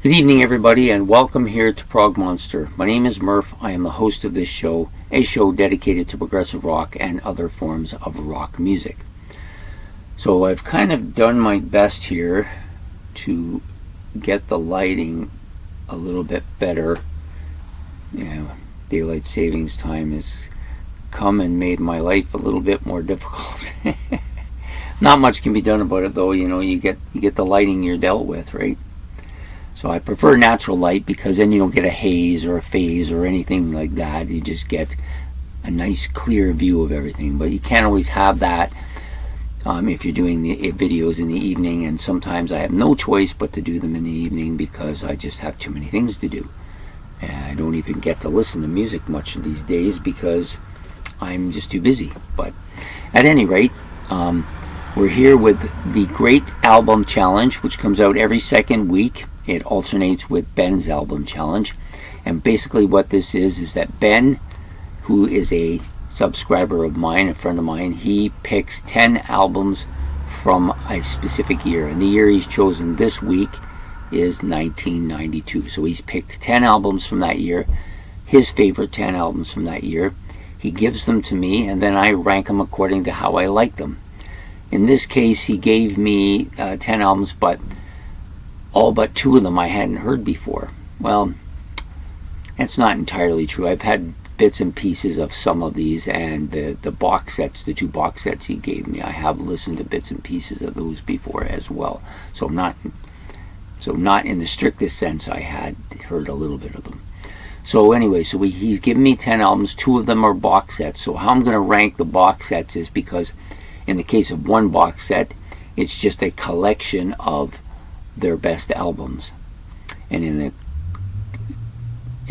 Good evening, everybody, and welcome here to Prog Monster. My name is Murph. I am the host of this show, a show dedicated to progressive rock and other forms of rock music. So I've kind of done my best here to get the lighting a little bit better. Daylight savings time has come and made my life a little bit more difficult. Not much can be done about it, though. You get the lighting you're dealt with, right? So I prefer natural light because then you don't get a haze or a phase or anything like that. You just get a nice clear view of everything. But you can't always have that if you're doing the videos in the evening, and sometimes I have no choice but to do them in the evening because I just have too many things to do. And I don't even get to listen to music much these days because I'm just too busy. But at any rate, we're here with the Great Album Challenge, which comes out every second week. It alternates with Ben's Album Challenge. And basically what this is that Ben, who is a subscriber of mine, a friend of mine, he picks 10 albums from a specific year. And the year he's chosen this week is 1992. So he's picked 10 albums from that year, his favorite 10 albums from that year. He gives them to me, and then I rank them according to how I like them. In this case, he gave me 10 albums, but all but 2 of them I hadn't heard before. Well, that's not entirely true. I've had bits and pieces of some of these, and the box sets, the 2 box sets he gave me, I have listened to bits and pieces of those before as well. So not in the strictest sense I had heard a little bit of them. So anyway, he's given me 10 albums. 2 of them are box sets. So how I'm going to rank the box sets is because in the case of one box set, it's just a collection of their best albums, and in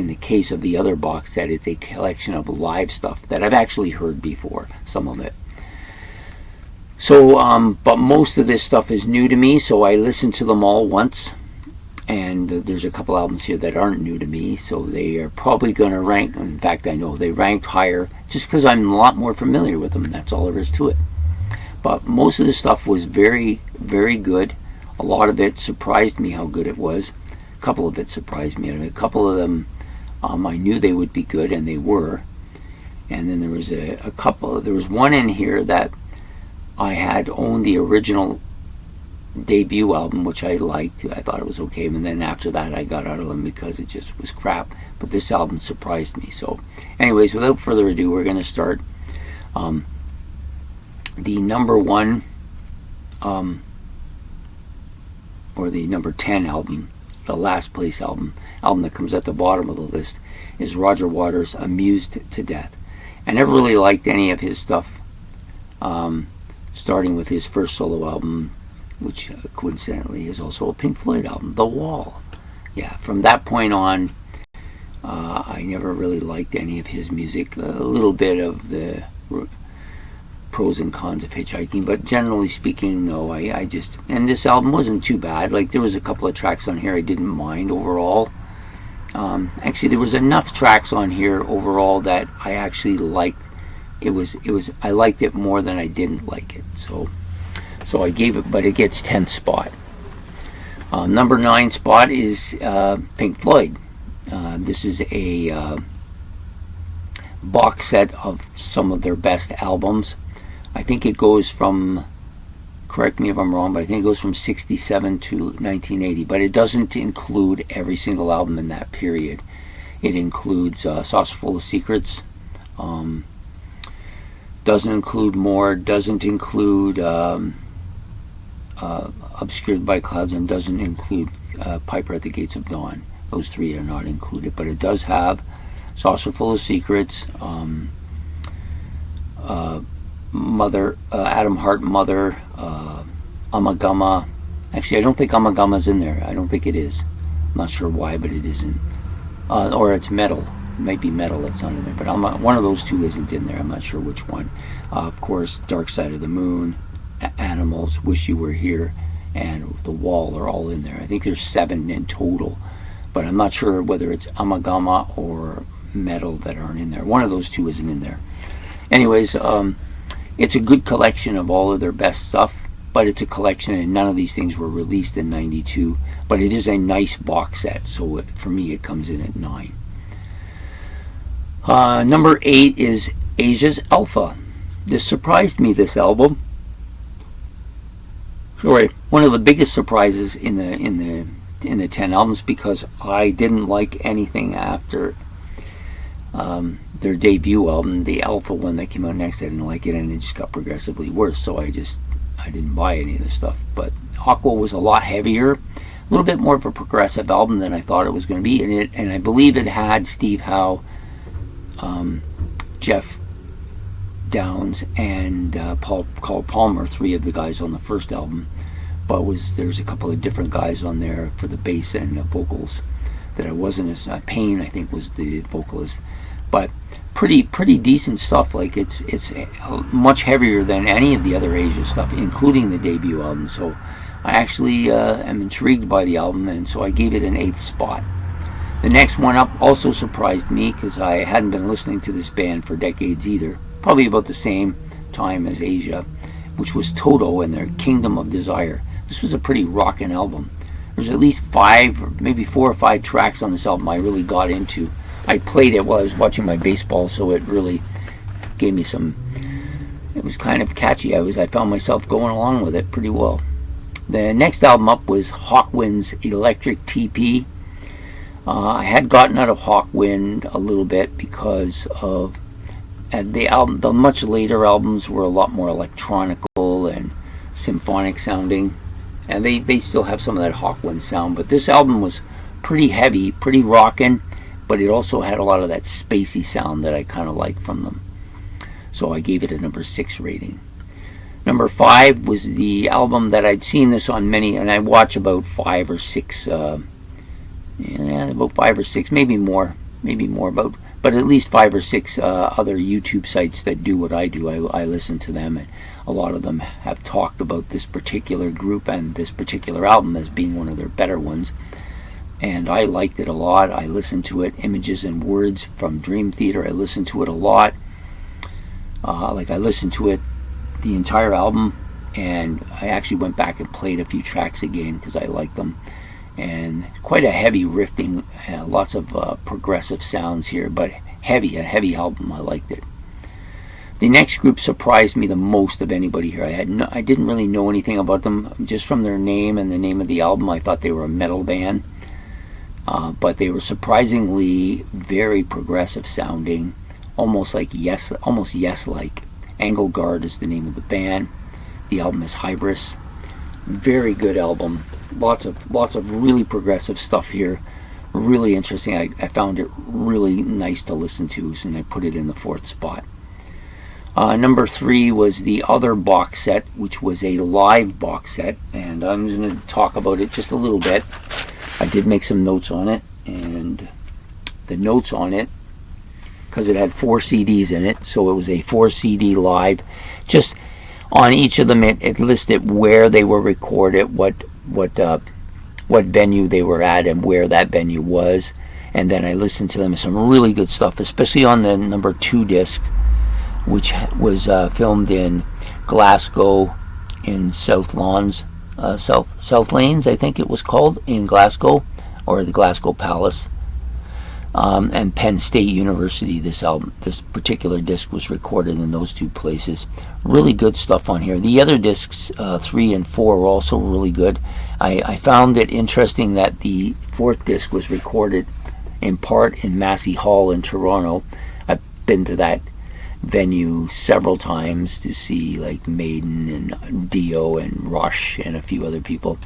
the case of the other box set, it's a collection of live stuff that I've actually heard before, some of it. So but most of this stuff is new to me, so I listened to them all once, and there's a couple albums here that aren't new to me, so they are probably going to rank. In fact, I know they ranked higher just because I'm a lot more familiar with them. That's all there is to it. But most of the stuff was very, very good. A lot of it surprised me how good it was. A couple of it surprised me. A couple of them I knew they would be good, and they were. And then there was a couple. There was one in here that I had owned the original debut album, which I liked. I thought it was okay. And then after that, I got out of them because it just was crap. But this album surprised me. So anyways, without further ado, we're going to start. The number 1... or the number 10 album, the last place album that comes at the bottom of the list, is Roger Waters' Amused to Death. I never really liked any of his stuff, starting with his first solo album, which coincidentally is also a Pink Floyd album, The Wall. Yeah, from that point on, I never really liked any of his music. A little bit of the pros and cons of hitchhiking, but generally speaking, no, I just, and this album wasn't too bad. Like, there was a couple of tracks on here I didn't mind overall. Actually, there was enough tracks on here overall that I actually liked. I liked it more than I didn't like it. So I gave it, but it gets 10th spot. Number 9 spot is Pink Floyd. This is a box set of some of their best albums. I think it goes from, correct me if I'm wrong, but I think it goes from 67 to 1980. But it doesn't include every single album in that period. It includes Saucer Full of Secrets. Doesn't include More. Doesn't include Obscured by Clouds, and doesn't include Piper at the Gates of Dawn. Those 3 are not included. But it does have Saucer Full of Secrets, Mother, Adam Hart, Mother, Amagama. Actually, I don't think Amagama's in there. I don't think it is. I'm not sure why, but it isn't. Or it's Metal. It might be Metal that's not in there. But one of those 2 isn't in there. I'm not sure which one. Of course, Dark Side of the Moon, Animals, Wish You Were Here, and The Wall are all in there. I think there's 7 in total. But I'm not sure whether it's Amagama or Metal that aren't in there. One of those 2 isn't in there. Anyways, it's a good collection of all of their best stuff, but it's a collection, and none of these things were released in '92. But but it is a nice box set, so for me it comes in at 9. Number 8 is Asia's Alpha. This surprised me, this album. Sorry, one of the biggest surprises in the 10 albums, because I didn't like anything after their debut album, the Alpha one that came out next. I didn't like it, and it just got progressively worse, so I didn't buy any of their stuff. But Aqua was a lot heavier, a little bit more of a progressive album than I thought it was going to be, and I believe it had Steve Howe, Jeff Downs, and Paul Palmer, 3 of the guys on the first album. But there's a couple of different guys on there for the bass and the vocals that I wasn't as Payne, I think, was the vocalist. But pretty decent stuff. Like it's much heavier than any of the other Asia stuff, including the debut album. So I actually am intrigued by the album, and so I gave it an 8th spot. The next one up also surprised me, because I hadn't been listening to this band for decades either. Probably about the same time as Asia, which was Toto and their Kingdom of Desire. This was a pretty rockin' album. There's at least 5 or maybe 4 or 5 tracks on this album I really got into. I played it while I was watching my baseball, so it really gave me some. It was kind of catchy. I found myself going along with it pretty well. The next album up was Hawkwind's Electric TP. I had gotten out of Hawkwind a little bit because of the much later albums were a lot more electronical and symphonic sounding, and they still have some of that Hawkwind sound. But this album was pretty heavy, pretty rockin', but it also had a lot of that spacey sound that I kind of like from them. So I gave it a number 6 rating. Number 5 was the album that I'd seen this on many, and I watch about 5 or 6, about 5 or 6, maybe more, but at least 5 or 6 other YouTube sites that do what I do. I listen to them, and a lot of them have talked about this particular group and this particular album as being one of their better ones. And I liked it a lot. I listened to it. Images and Words from Dream Theater, I listened to it a lot. I listened to it the entire album, and I actually went back and played a few tracks again because I liked them. And quite a heavy riffing, lots of progressive sounds here, but a heavy album. I liked it. The next group surprised me the most of anybody here. I didn't really know anything about them. Just from their name and the name of the album, I thought they were a metal band. But they were surprisingly very progressive sounding, almost Yes-like. Engelgard is the name of the band. The album is Hybris. Very good album. Lots of really progressive stuff here. Really interesting. I found it really nice to listen to, and I put it in the 4th spot. Number 3 was the other box set, which was a live box set, and I'm just going to talk about it just a little bit. I did make some notes on it, and the notes on it, because it had 4 CDs in it, so it was a 4 CD live. Just on each of them, it listed where they were recorded, what venue they were at, and where that venue was. And then I listened to them. Some really good stuff, especially on the number 2 disc, which was filmed in Glasgow, in South Lanes, I think it was called, in Glasgow, or the Glasgow Palace. And Penn State University. This particular disc was recorded in those 2 places. Really good stuff on here. The other discs, 3 and 4, were also really good. I found it interesting that the 4th disc was recorded in part in Massey Hall in Toronto. I've been to that venue several times to see like Maiden and Dio and Rush and a few other people.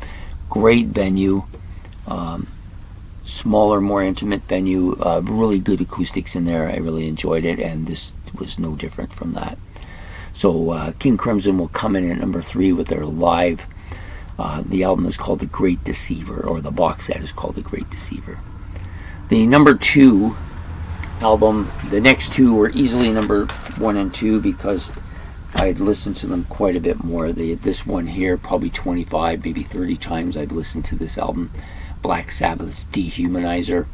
Great venue. Smaller, more intimate venue, really good acoustics in there. I really enjoyed it, and this was no different from that. So King Crimson will come in at number 3 with their live. The album is called The Great Deceiver, or the box set is called The Great Deceiver. The number 2 album, the next 2 were easily number 1 and 2 because I had listened to them quite a bit more. This one here, probably 25, maybe 30 times I've listened to this album. Black Sabbath's Dehumanizer.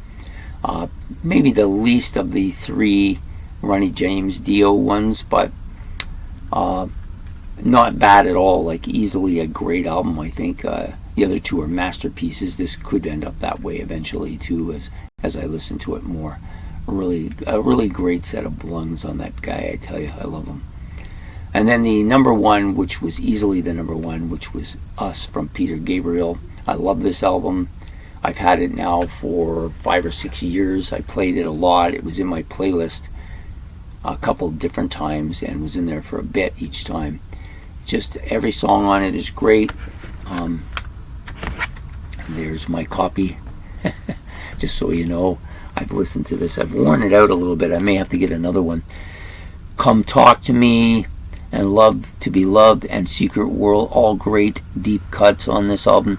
Maybe the least of the 3 Ronnie James Dio ones, but not bad at all. Like, easily a great album, I think. The other two are masterpieces. This could end up that way eventually too, as I listen to it more. A really great set of lungs on that guy, I tell you. I love him. And then the number one, which was easily the number one, which was Us from Peter Gabriel. I love this album. I've had it now for 5 or 6 years. I played it a lot. It was in my playlist a couple different times and was in there for a bit each time. Just every song on it is great. There's my copy, just so you know. I've listened to this. I've worn it out a little bit. I may have to get another one. Come Talk to Me and Love to Be Loved and Secret World, all great deep cuts on this album.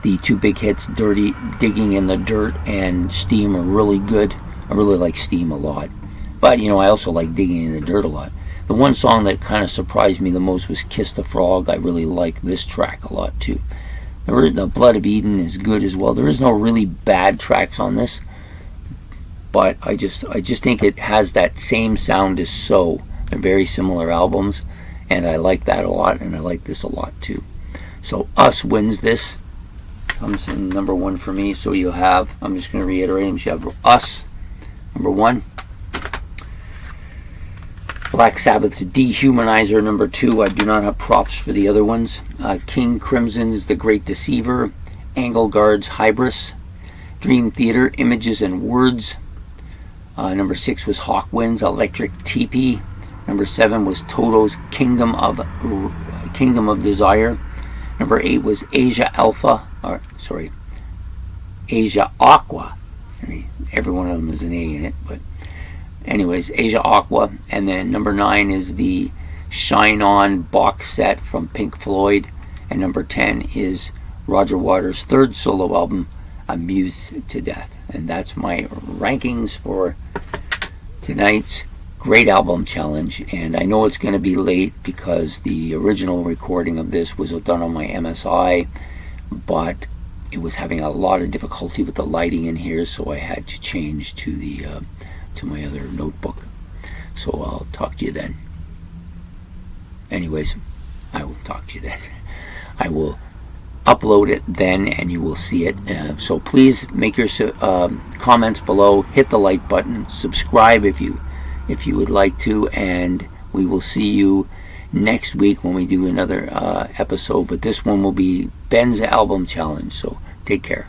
The two big hits, Dirty Digging in the Dirt and Steam, are really good. I really like Steam a lot. But, I also like Digging in the Dirt a lot. The one song that kind of surprised me the most was Kiss the Frog. I really like this track a lot too. The Blood of Eden is good as well. There is no really bad tracks on this, but I just think it has that same sound as So. They're very similar albums, and I like that a lot, and I like this a lot too. So Us wins this. Comes in number one for me. So you have, I'm just going to reiterate them. You have Us, number one. Black Sabbath's Dehumanizer, number two. I do not have props for the other ones. King Crimson's The Great Deceiver. Engelgard's Hybris. Dream Theater, Images and Words. Number 6 was Hawkwind's Electric Teepee. Number 7 was Toto's Kingdom of Desire. Number 8 was Asia Aqua. Every one of them is an A in it, but anyways, Asia Aqua. And then number 9 is the Shine On box set from Pink Floyd. And number 10 is Roger Waters' third solo album, Amused to Death. And that's my rankings for tonight's Great Album Challenge. And I know it's going to be late because the original recording of this was done on my MSI, but it was having a lot of difficulty with the lighting in here, so I had to change to my other notebook. So I'll talk to you then. Anyways, I will talk to you then. I will upload it then, and you will see it. So please make your comments below. Hit the like button. Subscribe if you would like to, and we will see you next week when we do another episode. But this one will be Ben's Album Challenge. So take care.